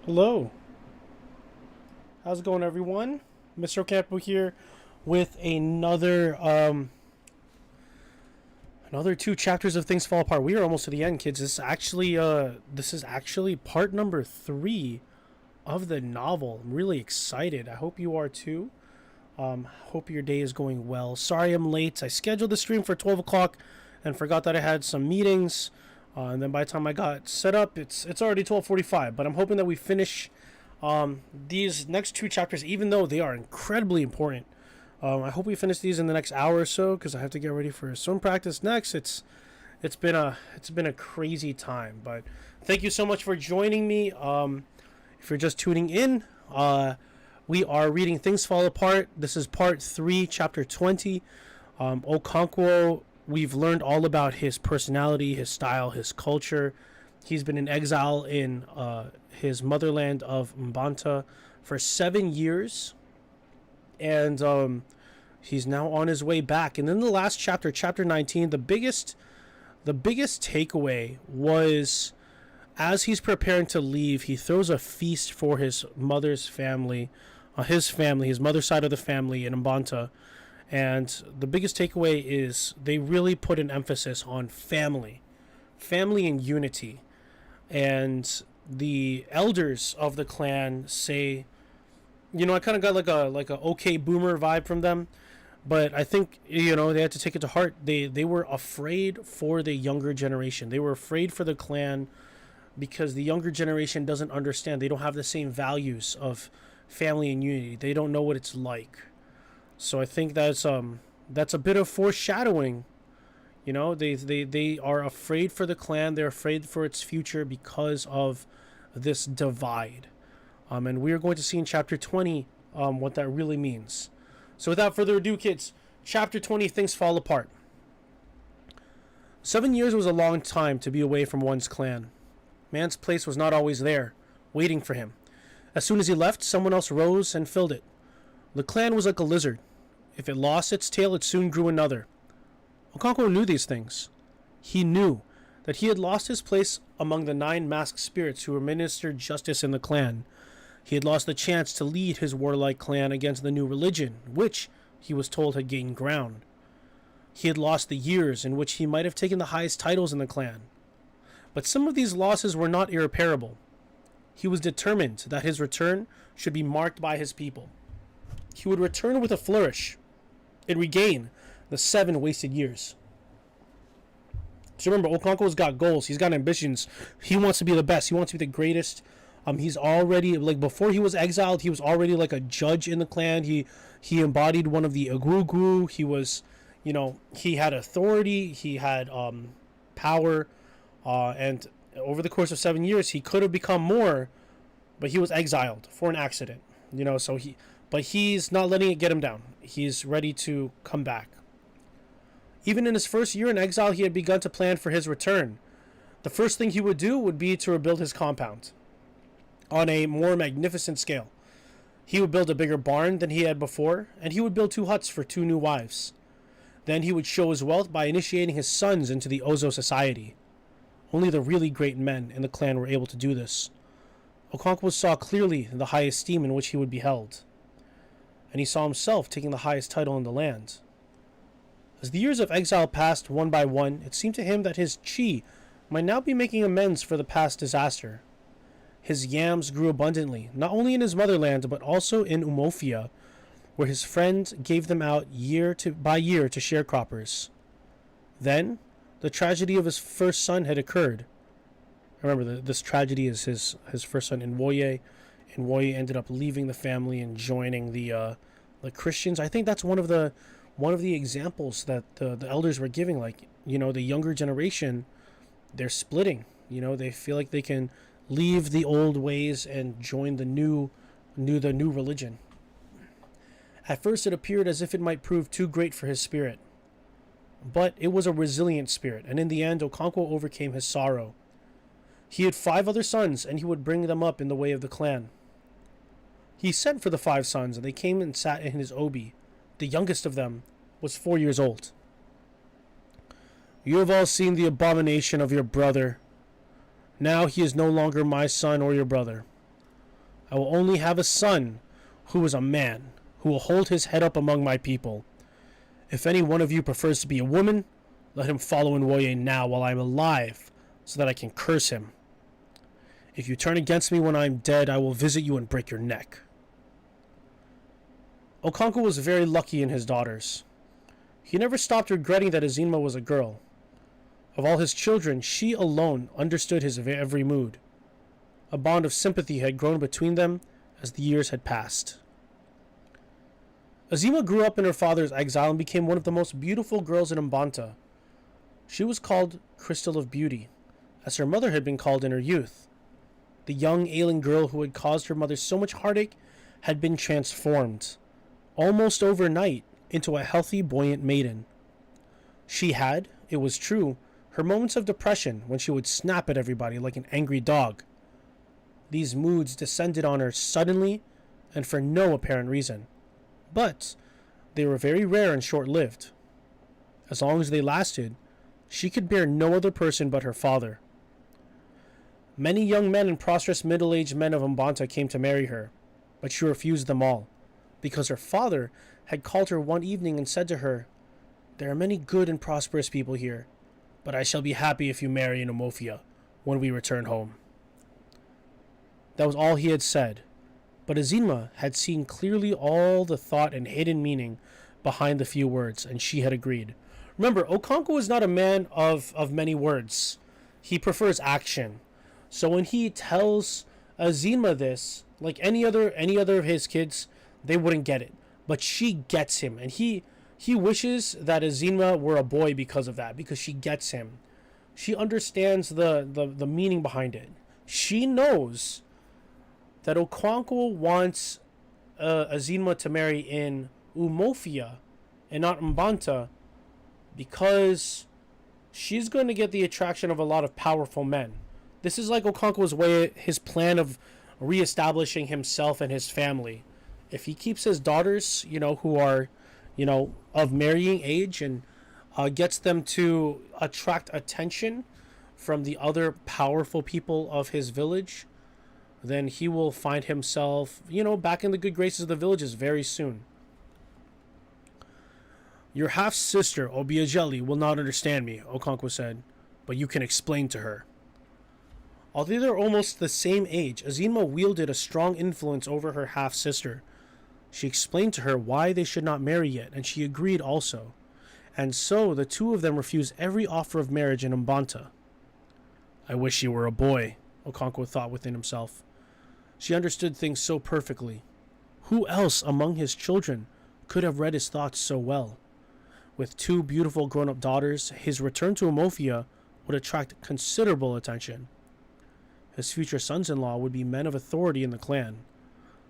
Hello, how's it going, everyone? Mr. Ocampo here with another two chapters of Things Fall Apart. We are almost to the end, kids. This is actually part number 3 of the novel. I'm really excited. I hope you are too. Hope your day is going well. Sorry I'm late. I scheduled the stream for 12 o'clock and forgot that I had some meetings. And then by the time I got set up, it's already 12:45. But I'm hoping that we finish these next two chapters, even though they are incredibly important. I hope we finish these in the next hour or so because I have to get ready for swim practice next. It's been a crazy time, but thank you so much for joining me. If you're just tuning in, we are reading Things Fall Apart. This is part 3, chapter 20. Okonkwo, we've learned all about his personality, his style, his culture. He's been in exile in his motherland of Mbanta for 7 years, and he's now on his way back. And then the last chapter, chapter 19, the biggest takeaway was as he's preparing to leave, he throws a feast for his mother's family, his mother's side of the family in Mbanta. And the biggest takeaway is they really put an emphasis on family and unity. And the elders of the clan say, I kind of got like a okay boomer vibe from them, but I think they had to take it to heart. They were afraid for the younger generation. They were afraid for the clan because the younger generation doesn't understand. They don't have the same values of family and unity. They don't know what it's like. So I think that's a bit of foreshadowing. They are afraid for the clan. They're afraid for its future because of this divide. And we are going to see in chapter 20 what that really means. So without further ado, kids, chapter 20, Things Fall Apart. 7 years was a long time to be away from one's clan. Man's place was not always there, waiting for him. As soon as he left, someone else rose and filled it. The clan was like a lizard. If it lost its tail, it soon grew another. Okonkwo knew these things. He knew that he had lost his place among the 9 masked spirits who administered justice in the clan. He had lost the chance to lead his warlike clan against the new religion, which, he was told, had gained ground. He had lost the years in which he might have taken the highest titles in the clan. But some of these losses were not irreparable. He was determined that his return should be marked by his people. He would return with a flourish and regain the 7 wasted years. So remember, Okonkwo's got goals. He's got ambitions. He wants to be the best. He wants to be the greatest. He's already, before he was exiled, he was already like a judge in the clan. He embodied one of the Agrugu. He was, he had authority. He had power. And over the course of 7 years, he could have become more, but he was exiled for an accident. But he's not letting it get him down. He's ready to come back. Even in his first year in exile, he had begun to plan for his return. The first thing he would do would be to rebuild his compound on a more magnificent scale. He would build a bigger barn than he had before, and he would build 2 huts for 2 new wives. Then he would show his wealth by initiating his sons into the Ozo society. Only the really great men in the clan were able to do this. Okonkwo saw clearly the high esteem in which he would be held, and he saw himself taking the highest title in the land. As the years of exile passed one by one, it seemed to him that his chi might now be making amends for the past disaster. His yams grew abundantly, not only in his motherland, but also in Umofia, where his friend gave them out year by year to sharecroppers. Then, the tragedy of his first son had occurred. Remember, this tragedy is his first son, Nwoye. Nwoye ended up leaving the family and joining the Christians. I think that's one of the examples that the elders were giving. The younger generation, they're splitting. They feel like they can leave the old ways and join the new religion. At first, it appeared as if it might prove too great for his spirit. But it was a resilient spirit, and in the end, Okonkwo overcame his sorrow. He had 5 other sons, and he would bring them up in the way of the clan. He sent for the 5 sons, and they came and sat in his obi. The youngest of them was 4 years old. You have all seen the abomination of your brother. Now he is no longer my son or your brother. I will only have a son who is a man, who will hold his head up among my people. If any one of you prefers to be a woman, let him follow Nwoye now while I am alive, so that I can curse him. If you turn against me when I am dead, I will visit you and break your neck." Okonkwo was very lucky in his daughters. He never stopped regretting that Azima was a girl. Of all his children, she alone understood his every mood. A bond of sympathy had grown between them as the years had passed. Azima grew up in her father's exile and became one of the most beautiful girls in Mbanta. She was called Crystal of Beauty, as her mother had been called in her youth. The young, ailing girl who had caused her mother so much heartache had been transformed, almost overnight, into a healthy, buoyant maiden. She had, it was true, her moments of depression when she would snap at everybody like an angry dog. These moods descended on her suddenly and for no apparent reason. But they were very rare and short-lived. As long as they lasted, she could bear no other person but her father. Many young men and prosperous middle-aged men of Mbanta came to marry her, but she refused them all, because her father had called her one evening and said to her, "There are many good and prosperous people here, but I shall be happy if you marry Nomofia when we return home." That was all he had said, but Azima had seen clearly all the thought and hidden meaning behind the few words, and she had agreed. Remember, Okonkwo is not a man of many words. He prefers action. So when he tells Azima this, like any other of his kids, they wouldn't get it. But she gets him, and he wishes that Azima were a boy because of that, because she gets him. She understands the meaning behind it. She knows that Okonkwo wants Azima to marry in Umofia and not Mbanta because she's going to get the attraction of a lot of powerful men. This is like Okonkwo's way, his plan of reestablishing himself and his family. If he keeps his daughters, who are, of marrying age and gets them to attract attention from the other powerful people of his village, then he will find himself, back in the good graces of the villages very soon. "Your half-sister, Obiajeli, will not understand me," Okonkwo said, "but you can explain to her." Although they're almost the same age, Azima wielded a strong influence over her half-sister. She explained to her why they should not marry yet, and she agreed also. And so the two of them refused every offer of marriage in Mbanta. "I wish she were a boy," Okonkwo thought within himself. She understood things so perfectly. Who else among his children could have read his thoughts so well? With two beautiful grown-up daughters, his return to Umofia would attract considerable attention. His future sons-in-law would be men of authority in the clan.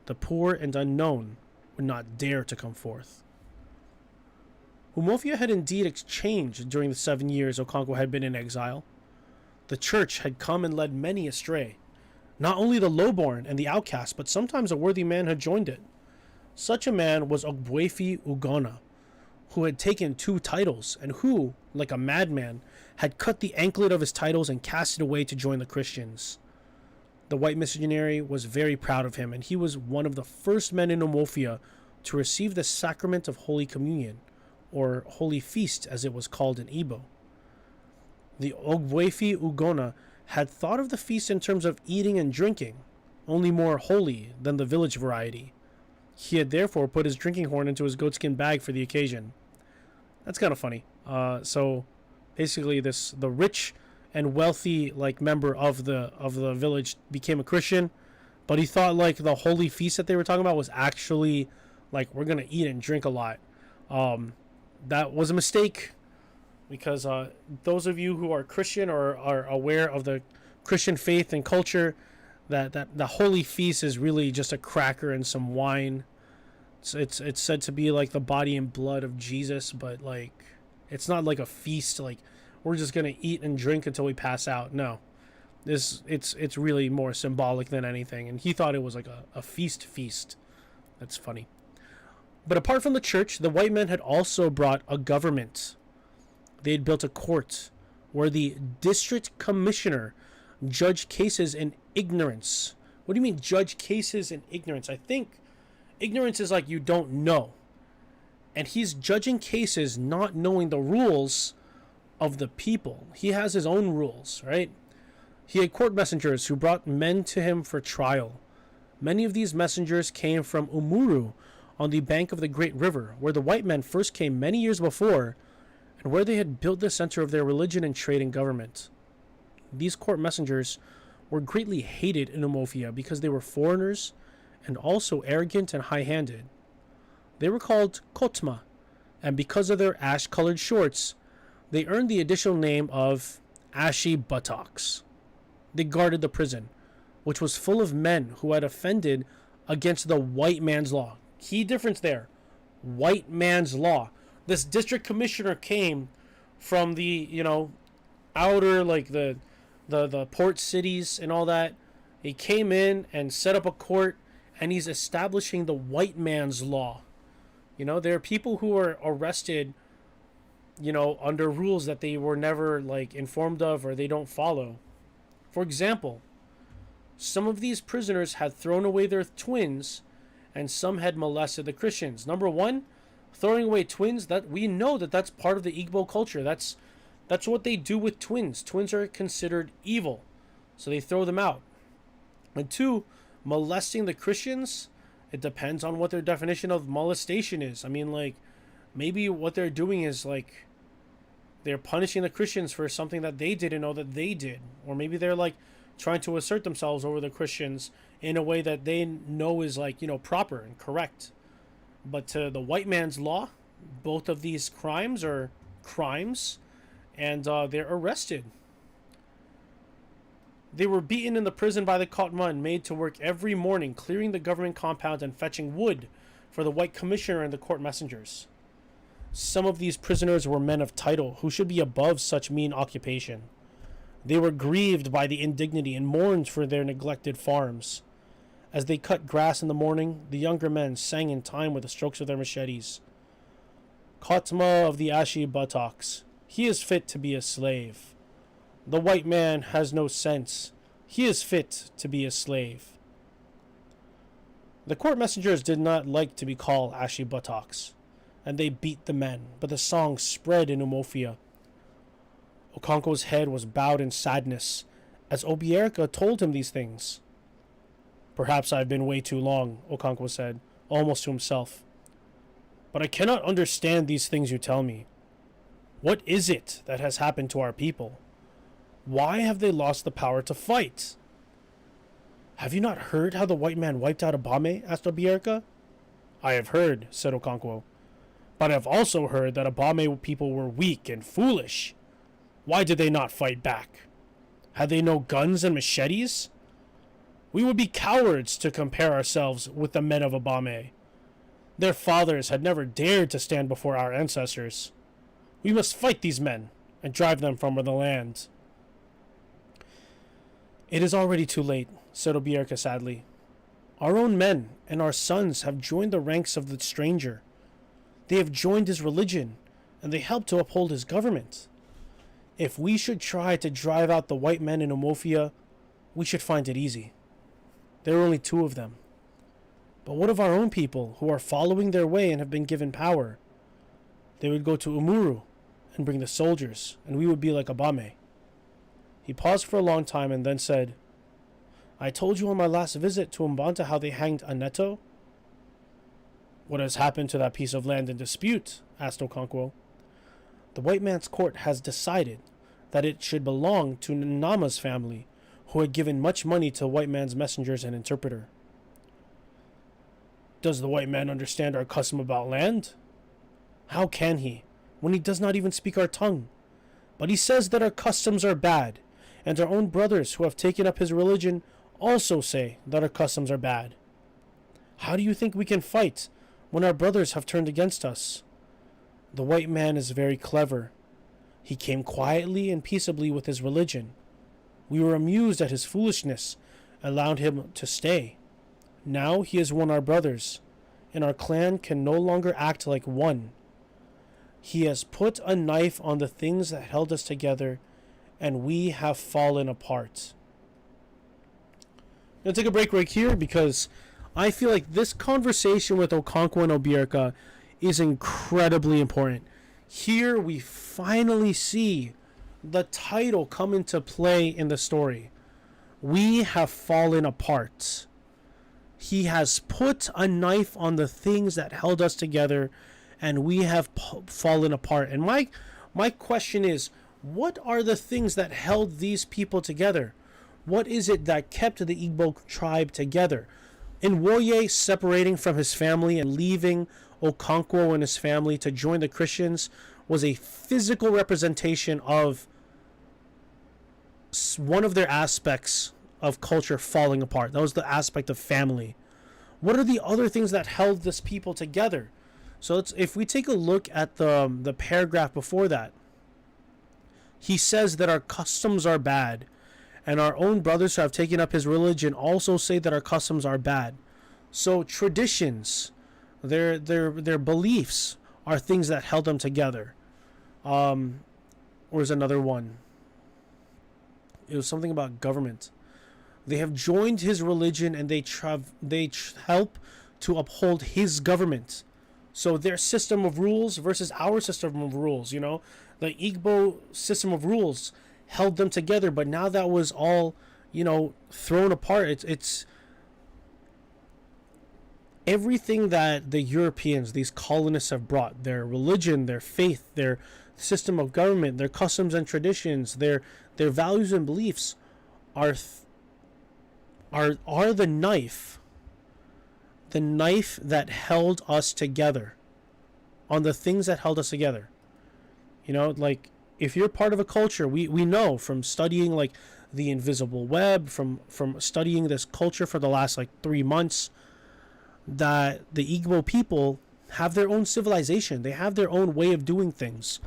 The poor and unknown would not dare to come forth. Umofia had indeed changed during the 7 years Okonkwo had been in exile. The church had come and led many astray. Not only the lowborn and the outcast, but sometimes a worthy man had joined it. Such a man was Ogbuefi Ugonna, who had taken 2 titles, and who, like a madman, had cut the anklet of his titles and cast it away to join the Christians. The white missionary was very proud of him, and he was one of the first men in Umofia to receive the sacrament of Holy Communion, or Holy Feast as it was called in Igbo. The Ogbuefi Ugonna had thought of the feast in terms of eating and drinking, only more holy than the village variety. He had therefore put his drinking horn into his goatskin bag for the occasion. That's kind of funny. So basically the rich and wealthy member of the village became a Christian, but he thought the holy feast that they were talking about was actually we're gonna eat and drink a lot. That was a mistake, because those of you who are Christian or are aware of the Christian faith and culture, that the holy feast is really just a cracker and some wine. It's said to be the body and blood of Jesus, but it's not like a feast. We're just gonna eat and drink until we pass out. No, it's really more symbolic than anything. And he thought it was a feast. That's funny. But apart from the church, the white men had also brought a government. They had built a court where the district commissioner judged cases in ignorance What do you mean judge cases in ignorance? I think ignorance is like you don't know. And he's judging cases not knowing the rules of the people. He has his own rules, right? He had court messengers who brought men to him for trial. Many of these messengers came from Umuru on the bank of the great river, where the white men first came many years before, and where they had built the center of their religion and trade and government. These court messengers were greatly hated in Umofia because they were foreigners and also arrogant and high-handed. They were called Kotma, and because of their ash-colored shorts, they earned the additional name of ashy buttocks. They guarded the prison, which was full of men who had offended against the white man's law. Key difference there. White man's law. This district commissioner came from the, outer, like the port cities and all that. He came in and set up a court, and he's establishing the white man's law. There are people who are arrested, under rules that they were never, informed of or they don't follow. For example, some of these prisoners had thrown away their twins, and some had molested the Christians. Number one, throwing away twins, that we know that's part of the Igbo culture. That's what they do with twins. Twins are considered evil, so they throw them out. And two, molesting the Christians, it depends on what their definition of molestation is. I mean, maybe what they're doing is, they're punishing the Christians for something that they didn't know that they did. Or maybe they're, trying to assert themselves over the Christians in a way that they know is, proper and correct. But to the white man's law, both of these crimes are crimes, and they're arrested. They were beaten in the prison by the Kotma and made to work every morning, clearing the government compound and fetching wood for the white commissioner and the court messengers. Some of these prisoners were men of title who should be above such mean occupation. They were grieved by the indignity and mourned for their neglected farms. As they cut grass in the morning, the younger men sang in time with the strokes of their machetes. Kotma of the ashy buttocks, he is fit to be a slave. The white man has no sense. He is fit to be a slave. The court messengers did not like to be called ashy buttocks, and they beat the men, but the song spread in Umofia. Okonkwo's head was bowed in sadness as Obierika told him these things. Perhaps I've been way too long, Okonkwo said, almost to himself. But I cannot understand these things you tell me. What is it that has happened to our people? Why have they lost the power to fight? Have you not heard how the white man wiped out Abame? Asked Obierika. I have heard, said Okonkwo. But I have also heard that Abame people were weak and foolish. Why did they not fight back? Had they no guns and machetes? We would be cowards to compare ourselves with the men of Abame. Their fathers had never dared to stand before our ancestors. We must fight these men and drive them from the land. It is already too late, said Obierika sadly. Our own men and our sons have joined the ranks of the stranger. They have joined his religion, and they help to uphold his government. If we should try to drive out the white men in Umofia, we should find it easy. There are only 2 of them. But what of our own people who are following their way and have been given power? They would go to Umuru and bring the soldiers, and we would be like Abame. He paused for a long time and then said, I told you on my last visit to Mbanta how they hanged Aneto. What has happened to that piece of land in dispute? Asked Okonkwo. The white man's court has decided that it should belong to Nama's family, who had given much money to the white man's messengers and interpreter. Does the white man understand our custom about land? How can he, when he does not even speak our tongue? But he says that our customs are bad, and our own brothers who have taken up his religion also say that our customs are bad. How do you think we can fight when our brothers have turned against us? The white man is very clever. He came quietly and peaceably with his religion. We were amused at his foolishness, and allowed him to stay. Now he has won our brothers, and our clan can no longer act like one. He has put a knife on the things that held us together, and we have fallen apart. gonna take a break right here because I feel like this conversation with Okonkwo and Obierka is incredibly important. Here we finally see the title come into play in the story. We have fallen apart. He has put a knife on the things that held us together, and we have fallen apart. And my question is, what are the things that held these people together? What is it that kept the Igbo tribe together? Nwoye separating from his family and leaving Okonkwo and his family to join the Christians was a physical representation of one of their aspects of culture falling apart. That was the aspect of family. What are the other things that held this people together? So if we take a look at the paragraph before that, he says that our customs are bad, and our own brothers who have taken up his religion also say that our customs are bad. So traditions, their beliefs are things that held them together. Where's another one? It was something about government. They have joined his religion and they help to uphold his government. So their system of rules versus our system of rules, you know, the Igbo system of rules held them together, but now that was all, you know, thrown apart. It's everything that the Europeans, these colonists, have brought: their religion, their faith, their system of government, their customs and traditions, their values and beliefs are the knife that held us together, on the things that held us together. You know, like, if you're part of a culture, we know from studying like the invisible web, from studying this culture for the last like 3 months, that the Igbo people have their own civilization. They have their own way of doing things.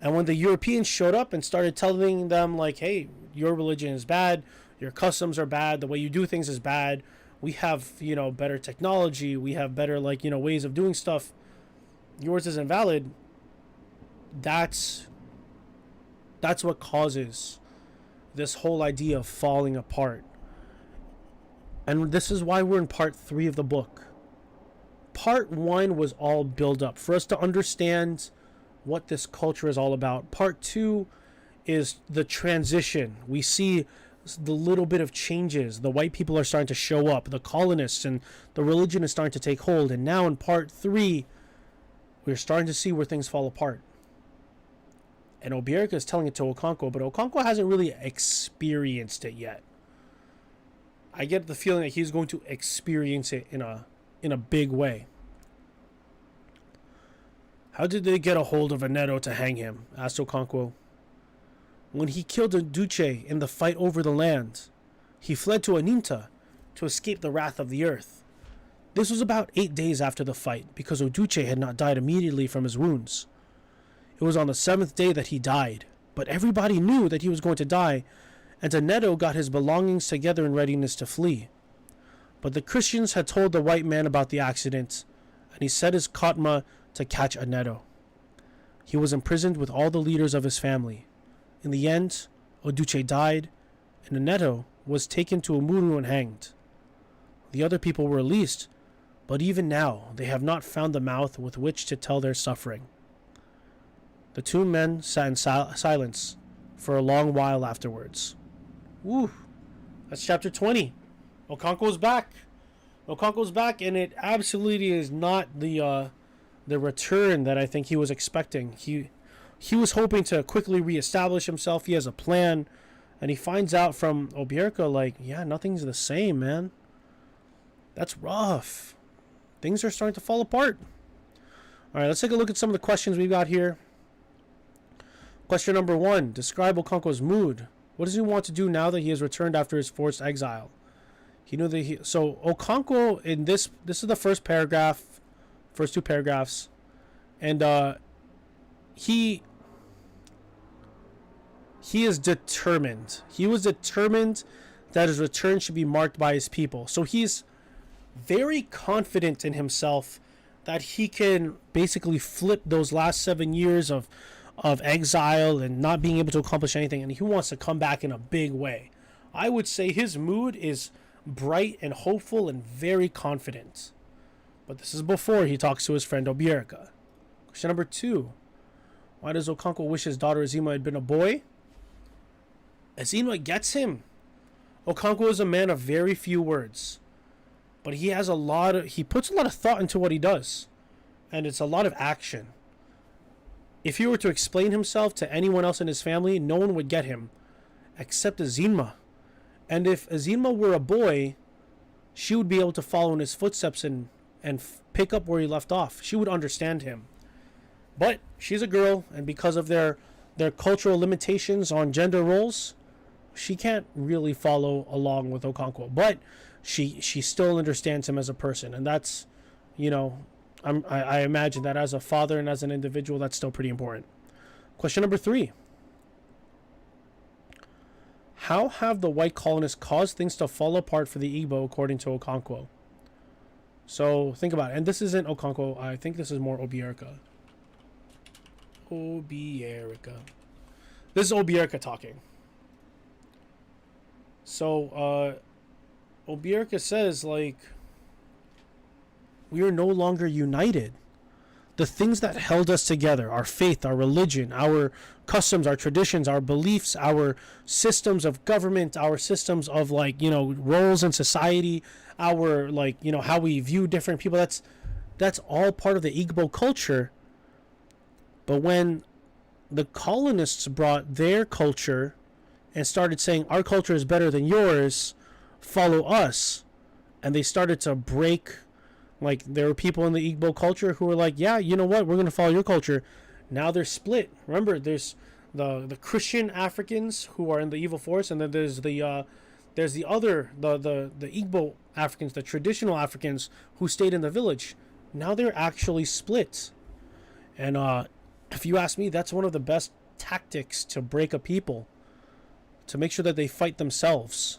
And when the Europeans showed up and started telling them like, hey, your religion is bad, your customs are bad, the way you do things is bad, we have, you know, better technology, we have better, like, you know, ways of doing stuff, yours isn't valid, that's what causes this whole idea of falling apart. And this is why we're in part 3 of the book. Part 1 was all build up for us to understand what this culture is all about. Part 2 is the transition. We see the little bit of changes. The white people are starting to show up, the colonists, and the religion is starting to take hold. And now in part 3, we're starting to see where things fall apart. And Obierka is telling it to Okonkwo, but Okonkwo hasn't really experienced it yet. I get the feeling that he's going to experience it in a big way. How did they get a hold of Aneto to hang him? Asked Okonkwo. When he killed Oduche in the fight over the land, he fled to Aninta to escape the wrath of the earth. This was about 8 days after the fight, because Oduche had not died immediately from his wounds. It was on the 7th day that he died, but everybody knew that he was going to die, and Aneto got his belongings together in readiness to flee. But the Christians had told the white man about the accident, and he set his Khatma to catch Aneto. He was imprisoned with all the leaders of his family. In the end, Oduche died, and Aneto was taken to Umuru and hanged. The other people were released, but even now they have not found the mouth with which to tell their suffering. The 2 men sat in silence for a long while afterwards. Woo! That's chapter 20. Okonkwo's back. Okonkwo's back, and it absolutely is not the return that I think he was expecting. He was hoping to quickly reestablish himself. He has a plan, and he finds out from Obierka, like, yeah, nothing's the same, man. That's rough. Things are starting to fall apart. All right, let's take a look at some of the questions we've got here. Question number 1, describe Okonkwo's mood. What does he want to do now that he has returned after his forced exile? He knew that so Okonkwo, in this is the first paragraph, first 2 paragraphs, and he is determined. He was determined that his return should be marked by his people. So he's very confident in himself that he can basically flip those last 7 years of exile and not being able to accomplish anything, and he wants to come back in a big way. I would say his mood is bright and hopeful and very confident. But this is before he talks to his friend Obierka. Question number 2. Why does Okonkwo wish his daughter Azima had been a boy? Azima gets him. Okonkwo is a man of very few words, but he puts a lot of thought into what he does, and it's a lot of action. If he were to explain himself to anyone else in his family, no one would get him, except Azima. And if Azima were a boy, she would be able to follow in his footsteps and pick up where he left off. She would understand him. But she's a girl, and because of their cultural limitations on gender roles, she can't really follow along with Okonkwo. But she still understands him as a person, and that's, I imagine that as a father and as an individual, that's still pretty important. Question number 3. How have the white colonists caused things to fall apart for the Igbo, according to Okonkwo? So think about it. And this isn't Okonkwo. I think this is more Obierka. This is Obierka talking. So Obierka says, like, we are no longer united. The things that held us together, our faith, our religion, our customs, our traditions, our beliefs, our systems of government, our systems of, roles in society, our, how we view different people, that's all part of the Igbo culture. But when the colonists brought their culture and started saying, our culture is better than yours, follow us, and they started to break. Like, there were people in the Igbo culture who were like, yeah, you know what, we're going to follow your culture. Now they're split. Remember, there's the Christian Africans who are in the evil force, and then there's the Igbo Africans, the traditional Africans who stayed in the village. Now they're actually split. And if you ask me, that's one of the best tactics to break a people, to make sure that they fight themselves.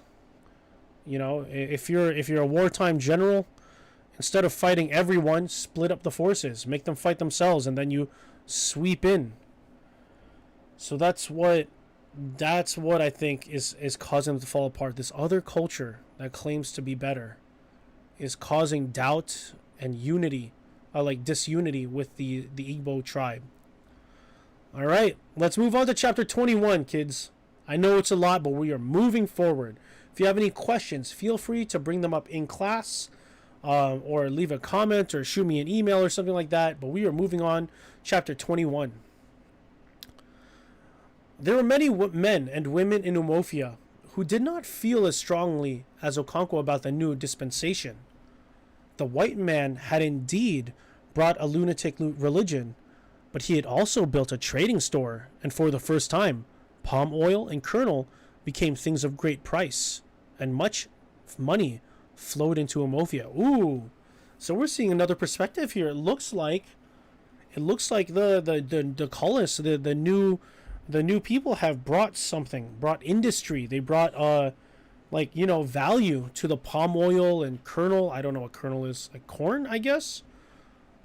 If you're a wartime general, instead of fighting everyone, split up the forces, make them fight themselves, and then you sweep in. So that's what I think is causing them to fall apart. This other culture that claims to be better is causing doubt and unity, disunity with the Igbo tribe. All right, let's move on to chapter 21, kids. I know it's a lot, but we are moving forward. If you have any questions, feel free to bring them up in class. Or leave a comment or shoot me an email or something like that. But we are moving on. Chapter 21. There were many men and women in Umofia who did not feel as strongly as Okonkwo about the new dispensation. The white man had indeed brought a lunatic religion, but he had also built a trading store, and for the first time, palm oil and kernel became things of great price, and much money flowed into Umofia. Ooh, so we're seeing another perspective here. It looks like the colonists, the new people have brought something, brought industry. They brought value to the palm oil and kernel. I don't know what kernel is, like corn, I guess.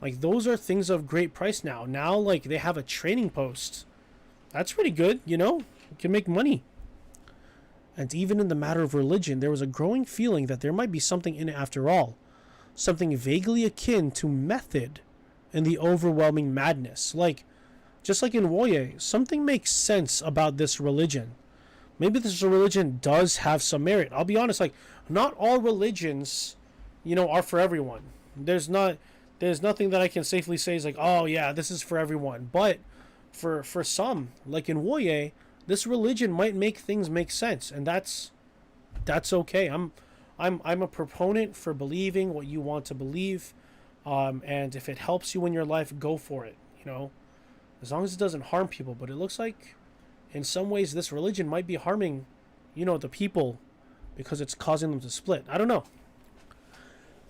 Like, those are things of great price now. Now, like, they have a trading post. That's pretty good, You can make money. And even in the matter of religion, there was a growing feeling that there might be something in it after all. Something vaguely akin to method in the overwhelming madness. Just like in Woye, something makes sense about this religion. Maybe this religion does have some merit. I'll be honest, not all religions, are for everyone. There's nothing that I can safely say is oh yeah, this is for everyone. But for some, like in Woye, this religion might make things make sense, and that's okay. I'm a proponent for believing what you want to believe, and if it helps you in your life, go for it. As long as it doesn't harm people. But it looks like, in some ways, this religion might be harming, the people, because it's causing them to split. I don't know.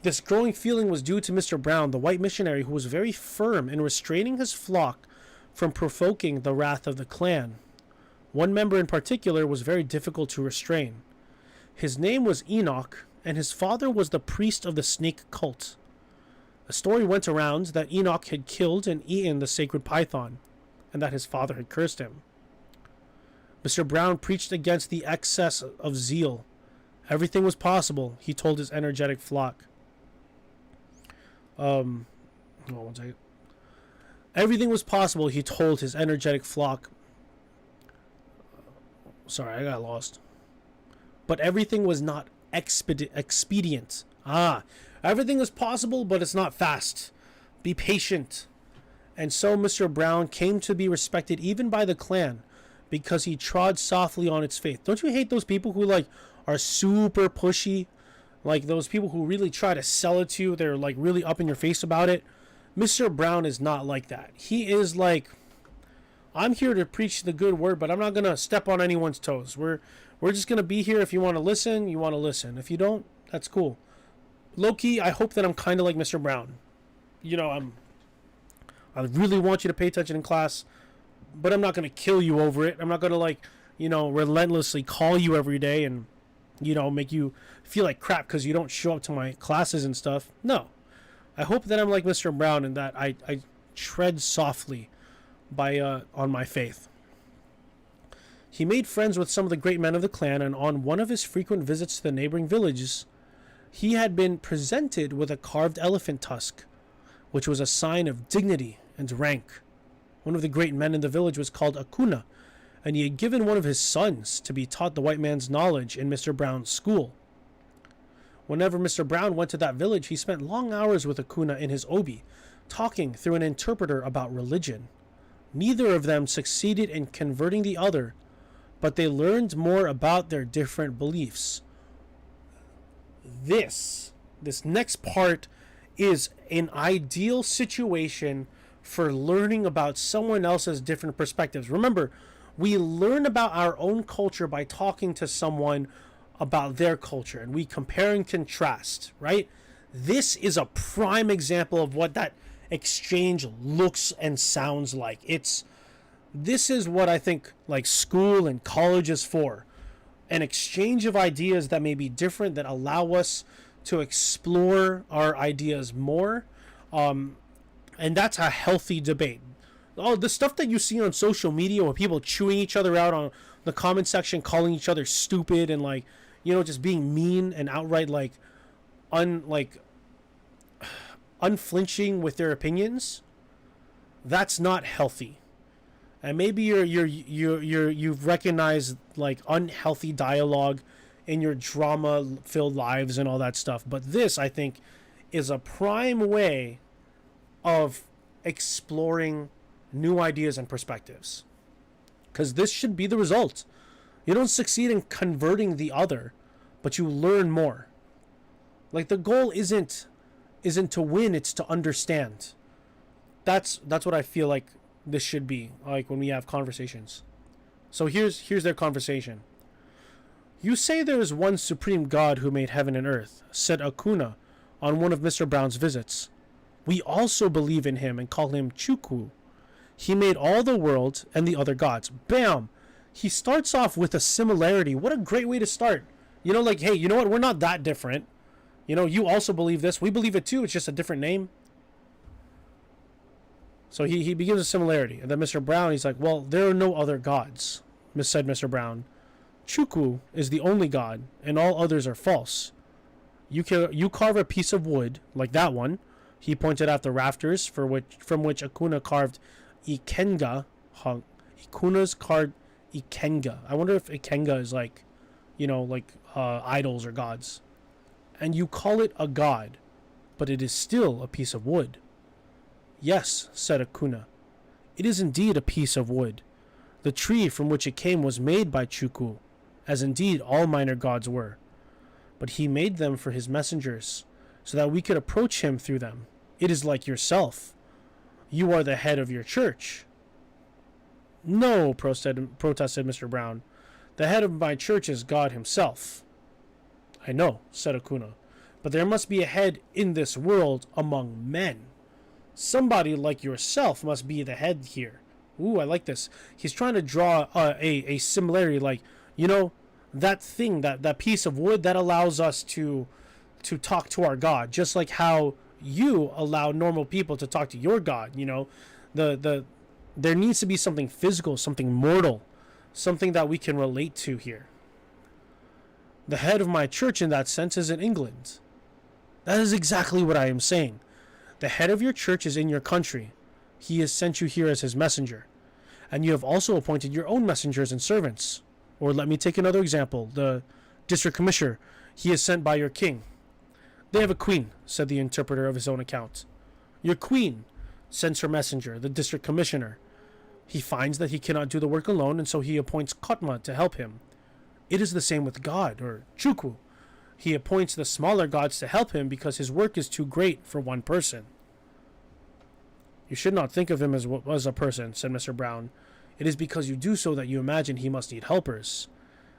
This growing feeling was due to Mr. Brown, the white missionary, who was very firm in restraining his flock from provoking the wrath of the clan. One member in particular was very difficult to restrain. His name was Enoch, and his father was the priest of the snake cult. A story went around that Enoch had killed and eaten the sacred python, and that his father had cursed him. Mr. Brown preached against the excess of zeal, Everything was possible, he told his energetic flock. Hold on one second. Everything was possible, he told his energetic flock. Sorry, I got lost. But everything was not expedient. Everything is possible, but it's not fast. Be patient. And so Mr. Brown came to be respected even by the clan because he trod softly on its faith. Don't you hate those people who like are super pushy? Like those people who really try to sell it to you. They're like really up in your face about it. Mr. Brown is not like that. He is like, I'm here to preach the good word, but I'm not going to step on anyone's toes. We're just going to be here. If you want to listen, you want to listen. If you don't, that's cool. Low-key, I hope that I'm kind of like Mr. Brown. You know, I really want you to pay attention in class, but I'm not going to kill you over it. I'm not going to like, you know, relentlessly call you every day and, you know, make you feel like crap because you don't show up to my classes and stuff. No. I hope that I'm like Mr. Brown and that I tread softly on my faith. He made friends with some of the great men of the clan, and on one of his frequent visits to the neighboring villages, he had been presented with a carved elephant tusk, which was a sign of dignity and rank. One of the great men in the village was called Acuna, and he had given one of his sons to be taught the white man's knowledge in Mr. Brown's school. Whenever Mr. Brown went to that village, he spent long hours with Acuna in his obi, talking through an interpreter about religion. Neither of them succeeded in converting the other, but they learned more about their different beliefs. This next part is an ideal situation for learning about someone else's different perspectives. Remember, we learn about our own culture by talking to someone about their culture, and we compare and contrast, right? This is a prime example of what that exchange looks and sounds like. This is what I think like school and college is for. An exchange of ideas that may be different, that allow us to explore our ideas more. And that's a healthy debate. Oh, the stuff that you see on social media where people chewing each other out on the comment section, calling each other stupid and like, you know, just being mean and outright like unflinching with their opinions, that's not healthy. And maybe you've recognized like unhealthy dialogue in your drama-filled lives and all that stuff. But this, I think, is a prime way of exploring new ideas and perspectives. Because this should be the result. You don't succeed in converting the other, but you learn more. Like the goal isn't to win, it's to understand. That's what I feel like this should be, like when we have conversations. So here's their conversation. You say there is one supreme God who made heaven and earth, said Acuna on one of Mr. Brown's visits. We also believe in him and call him Chukwu. He made all the world and the other gods. Bam! He starts off with a similarity. What a great way to start. You know, like, hey, you know what? We're not that different. You know, you also believe this. We believe it too. It's just a different name. So he begins a similarity. And then Mr. Brown, he's like, well, there are no other gods, said Mr. Brown. Chukwu is the only god, and all others are false. You carve a piece of wood, like that one. He pointed out the rafters from which Acuna carved Ikenga. Acuna's carved Ikenga. I wonder if Ikenga is like, you know, like idols or gods. And you call it a god, but it is still a piece of wood. Yes, said Acuna. It is indeed a piece of wood. The tree from which it came was made by Chukwu, as indeed all minor gods were. But he made them for his messengers, so that we could approach him through them. It is like yourself. You are the head of your church. No, protested Mr. Brown. The head of my church is God himself. I know, said Acuna, but there must be a head in this world among men. Somebody like yourself must be the head here. Ooh, I like this. He's trying to draw a similarity, like, you know, that thing, that piece of wood that allows us to talk to our God, just like how you allow normal people to talk to your God. You know, there needs to be something physical, something mortal, something that we can relate to here. The head of my church in that sense is in England. That is exactly what I am saying. The head of your church is in your country. He has sent you here as his messenger. And you have also appointed your own messengers and servants. Or let me take another example. The district commissioner. He is sent by your king. They have a queen, said the interpreter of his own account. Your queen sends her messenger, the district commissioner. He finds that he cannot do the work alone, and so he appoints Kotma to help him. It is the same with God, or Chukwu. He appoints the smaller gods to help him because his work is too great for one person. You should not think of him as a person, said Mr. Brown. It is because you do so that you imagine he must need helpers.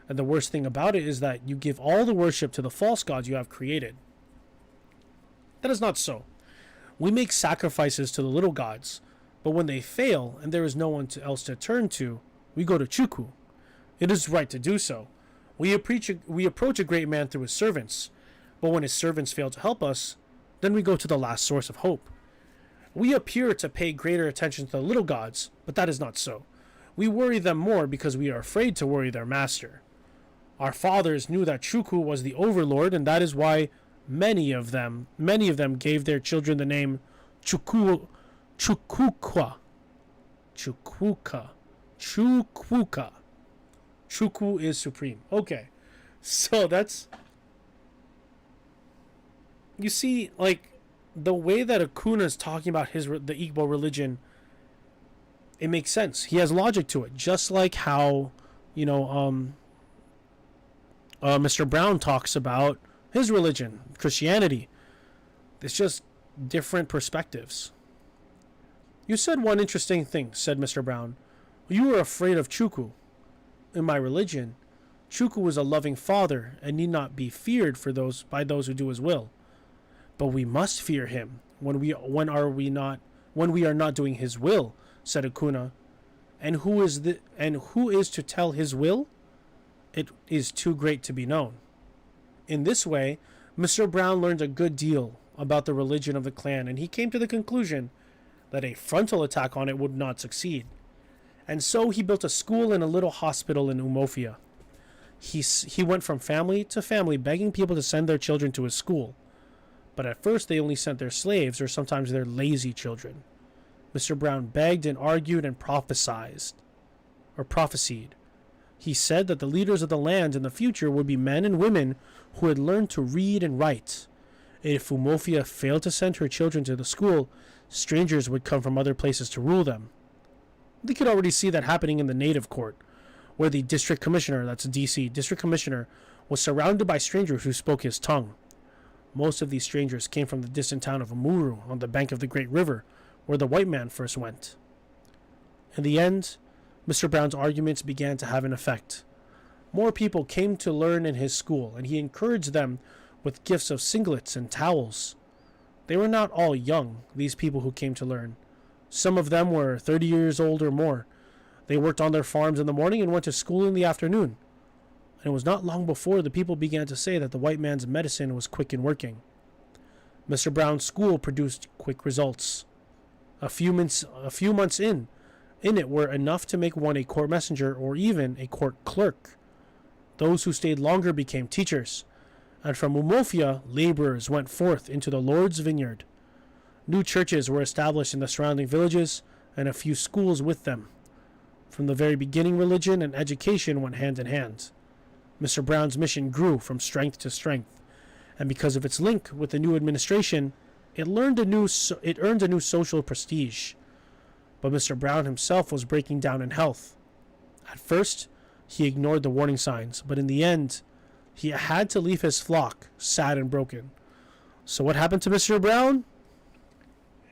And the worst thing about it is that you give all the worship to the false gods you have created. That is not so. We make sacrifices to the little gods, but when they fail and there is no one else to turn to, we go to Chukwu. It is right to do so. We approach a great man through his servants, but when his servants fail to help us, then we go to the last source of hope. We appear to pay greater attention to the little gods, but that is not so. We worry them more because we are afraid to worry their master. Our fathers knew that Chukwu was the overlord, and that is why many of them gave their children the name Chukwuka. Chukwu is supreme. Okay. So that's... You see, like, the way that Akuna is talking about the Igbo religion, it makes sense. He has logic to it. Just like how, Mr. Brown talks about his religion, Christianity. It's just different perspectives. You said one interesting thing, said Mr. Brown. You were afraid of Chukwu. In my religion, Chukwu is a loving father and need not be feared by those who do his will. But we must fear him when we are not doing his will, said Akuna. And who is to tell his will? It is too great to be known. In this way, Mr. Brown learned a good deal about the religion of the clan, and he came to the conclusion that a frontal attack on it would not succeed. And so he built a school and a little hospital in Umofia. He went from family to family begging people to send their children to his school. But at first they only sent their slaves or sometimes their lazy children. Mr. Brown begged and argued and prophesied. He said that the leaders of the land in the future would be men and women who had learned to read and write. If Umofia failed to send her children to the school, strangers would come from other places to rule them. They could already see that happening in the native court, where the district commissioner, that's DC, district commissioner, was surrounded by strangers who spoke his tongue. Most of these strangers came from the distant town of Amuru on the bank of the great river, where the white man first went. In the end, Mr. Brown's arguments began to have an effect. More people came to learn in his school, and he encouraged them with gifts of singlets and towels. They were not all young, these people who came to learn. Some of them were 30 years old or more. They worked on their farms in the morning and went to school in the afternoon. And it was not long before the people began to say that the white man's medicine was quick in working. Mr. Brown's school produced quick results. A few months in it were enough to make one a court messenger or even a court clerk. Those who stayed longer became teachers, and from Umofia, laborers went forth into the Lord's vineyard. New churches were established in the surrounding villages, and a few schools with them. From the very beginning, religion and education went hand in hand. Mr. Brown's mission grew from strength to strength, and because of its link with the new administration, it earned a new social prestige. But Mr. Brown himself was breaking down in health. At first, he ignored the warning signs, but in the end, he had to leave his flock, sad and broken. So what happened to Mr. Brown?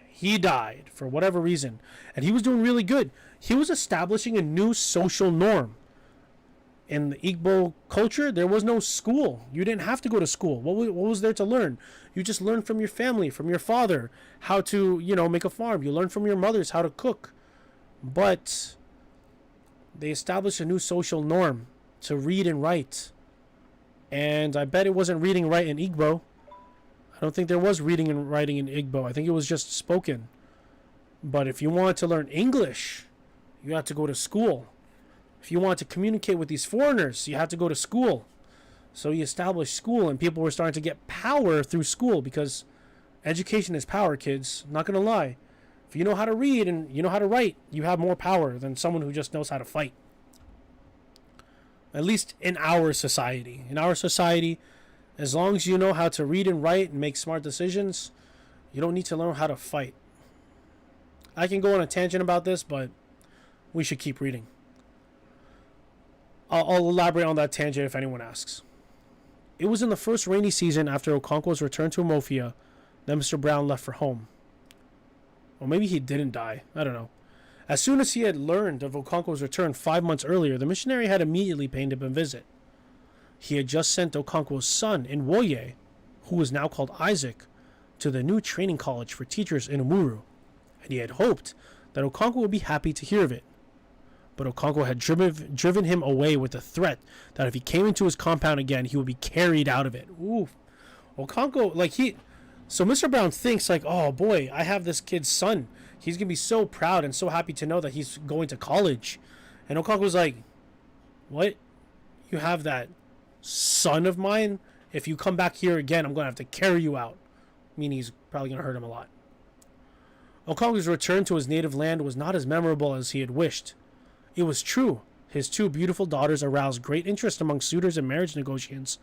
He died, for whatever reason, and he was doing really good. He was establishing a new social norm. In the Igbo culture, there was no school. You didn't have to go to school. What was there to learn? You just learned from your family, from your father, how to, make a farm. You learned from your mothers how to cook. But they established a new social norm to read and write. And I bet it wasn't reading and writing in Igbo. I don't think there was reading and writing in Igbo. I think it was just spoken. But if you wanted to learn English, you had to go to school. If you want to communicate with these foreigners, you had to go to school. So he established school, and people were starting to get power through school because education is power, kids. I'm not going to lie. If you know how to read and you know how to write, you have more power than someone who just knows how to fight. At least in our society. In our society, as long as you know how to read and write and make smart decisions, you don't need to learn how to fight. I can go on a tangent about this, but we should keep reading. I'll elaborate on that tangent if anyone asks. It was in the first rainy season after Okonkwo's return to Umofia that Mr. Brown left for home. Or maybe he didn't die. I don't know. As soon as he had learned of Okonkwo's return 5 months earlier, the missionary had immediately paid him a visit. He had just sent Okonkwo's son, Nwoye, who was now called Isaac, to the new training college for teachers in Umuru, and he had hoped that Okonkwo would be happy to hear of it. But Okonkwo had driven him away with the threat that if he came into his compound again, he would be carried out of it. Ooh. Okonkwo, so Mr. Brown thinks, oh boy, I have this kid's son. He's going to be so proud and so happy to know that he's going to college. And Okonkwo's like, what? You have that son of mine? If you come back here again, I'm going to have to carry you out. Meaning he's probably going to hurt him a lot. Okonkwo's return to his native land was not as memorable as he had wished. It was true. His 2 beautiful daughters aroused great interest among suitors and marriage negotiants.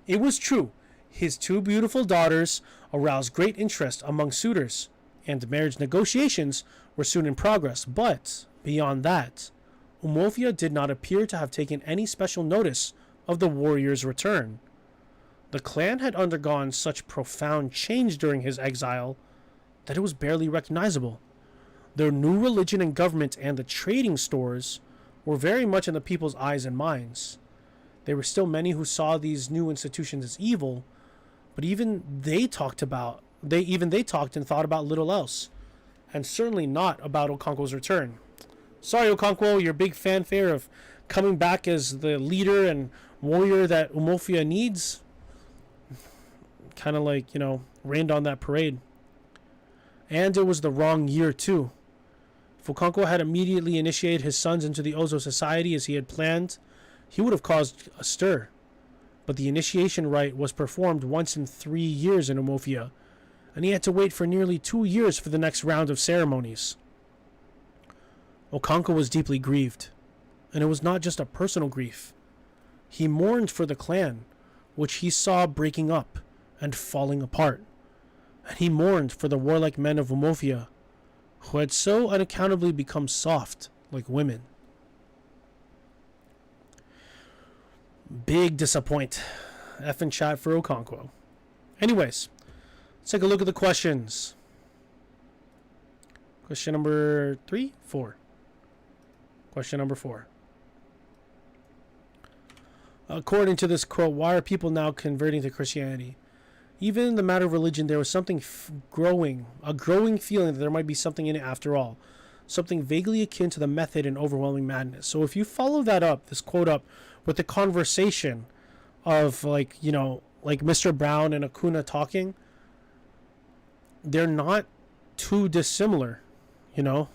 It was true. His 2 beautiful daughters aroused great interest among suitors, and marriage negotiations were soon in progress. But, beyond that, Umofia did not appear to have taken any special notice of the warrior's return. The clan had undergone such profound change during his exile that it was barely recognizable. Their new religion and government and the trading stores were very much in the people's eyes and minds. There were still many who saw these new institutions as evil, but even they talked and thought about little else, and certainly not about Okonkwo's return. Sorry, Okonkwo, your big fanfare of coming back as the leader and warrior that Umofia needs kind of rained on that parade. And it was the wrong year too. If Okonkwo had immediately initiated his sons into the Ozo Society as he had planned, he would have caused a stir. But the initiation rite was performed once in 3 years in Umofia, and he had to wait for nearly 2 years for the next round of ceremonies. Okonkwo was deeply grieved, and it was not just a personal grief. He mourned for the clan, which he saw breaking up and falling apart, and he mourned for the warlike men of Umofia, who had so unaccountably become soft like women. Big disappoint. Effing chat for Okonkwo. Anyways, let's take a look at the questions. Question number 4. Question number 4. According to this quote, why are people now converting to Christianity? Even in the matter of religion, there was something a growing feeling that there might be something in it after all. Something vaguely akin to the method and overwhelming madness. So if you follow that up, this quote up, with the conversation of Mr. Brown and Akuna talking, they're not too dissimilar, the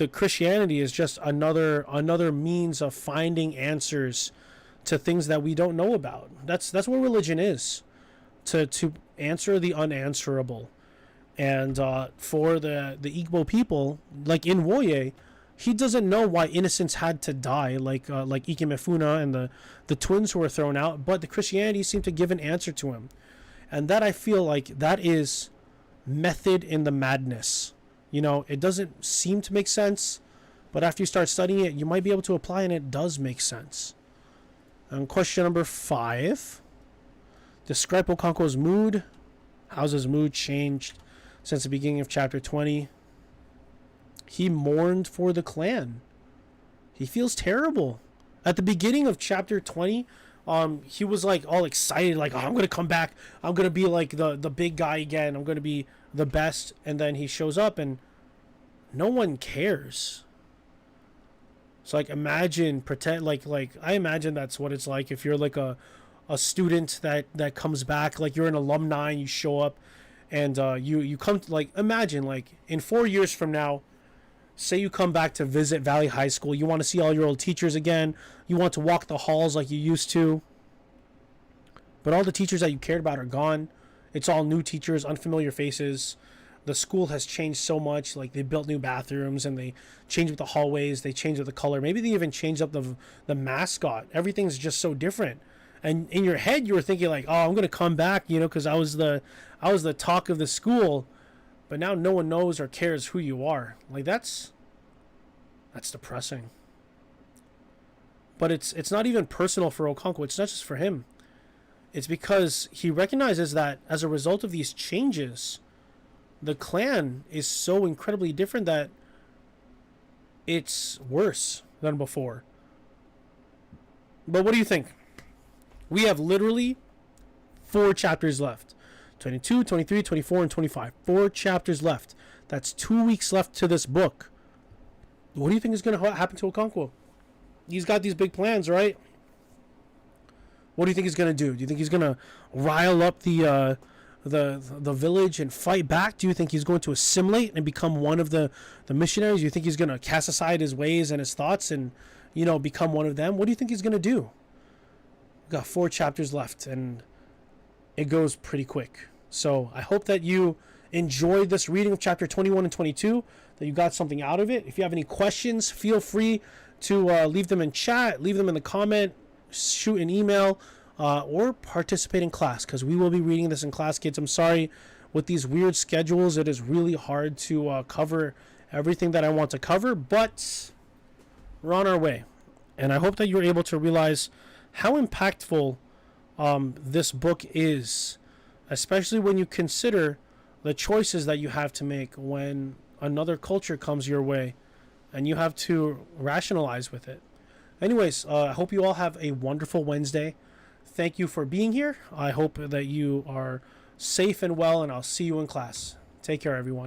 Christianity is just another means of finding answers to things that we don't know about. That's what religion is, to answer the unanswerable. And for the Igbo people, like in Nwoye, he doesn't know why innocents had to die, like Ikemefuna and the twins who were thrown out, but the Christianity seemed to give an answer to him. And that, I feel like, that is method in the madness. It doesn't seem to make sense, but after you start studying it, you might be able to apply, and it does make sense. And question number 5. Describe Okonkwo's mood. How's his mood changed since the beginning of chapter 20? He mourned for the clan. He feels terrible. At the beginning of chapter 20, he was all excited, oh, I'm going to come back. I'm going to be the big guy again. I'm going to be the best. And then he shows up and no one cares. So imagine, pretend I imagine that's what it's like if you're a student that comes back, you're an alumni and you show up and you come to, imagine in 4 years from now, Say you come back to visit Valley High School. You want to see all your old teachers again. You want to walk the halls like you used to. But all the teachers that you cared about are gone. It's all new teachers, unfamiliar faces. The school has changed so much. Like, they built new bathrooms and they changed up the hallways. They changed up the color. Maybe they even changed up the mascot. Everything's just so different. And in your head, you were thinking like, "Oh, I'm gonna come back," because I was the talk of the school. But now no one knows or cares who you are. Like, that's depressing. But it's not even personal for Okonkwo. It's not just for him. It's because he recognizes that as a result of these changes, the clan is so incredibly different that it's worse than before. But what do you think? We have literally 4 chapters left. 22, 23, 24, and 25. 4 chapters left. That's 2 weeks left to this book. What do you think is going to happen to Okonkwo? He's got these big plans, right? What do you think he's going to do? Do you think he's going to rile up the village and fight back? Do you think he's going to assimilate and become one of the missionaries? Do you think he's going to cast aside his ways and his thoughts and, become one of them? What do you think he's going to do? We've got 4 chapters left, and it goes pretty quick. So I hope that you enjoyed this reading of chapter 21 and 22, that you got something out of it. If you have any questions, feel free to leave them in chat, leave them in the comment, shoot an email, or participate in class, because we will be reading this in class, kids. I'm sorry, with these weird schedules, it is really hard to cover everything that I want to cover, but we're on our way. And I hope that you're able to realize how impactful this book is, especially when you consider the choices that you have to make when another culture comes your way and you have to rationalize with it. Anyways, I hope you all have a wonderful Wednesday. Thank you for being here. I hope that you are safe and well, and I'll see you in class. Take care, everyone.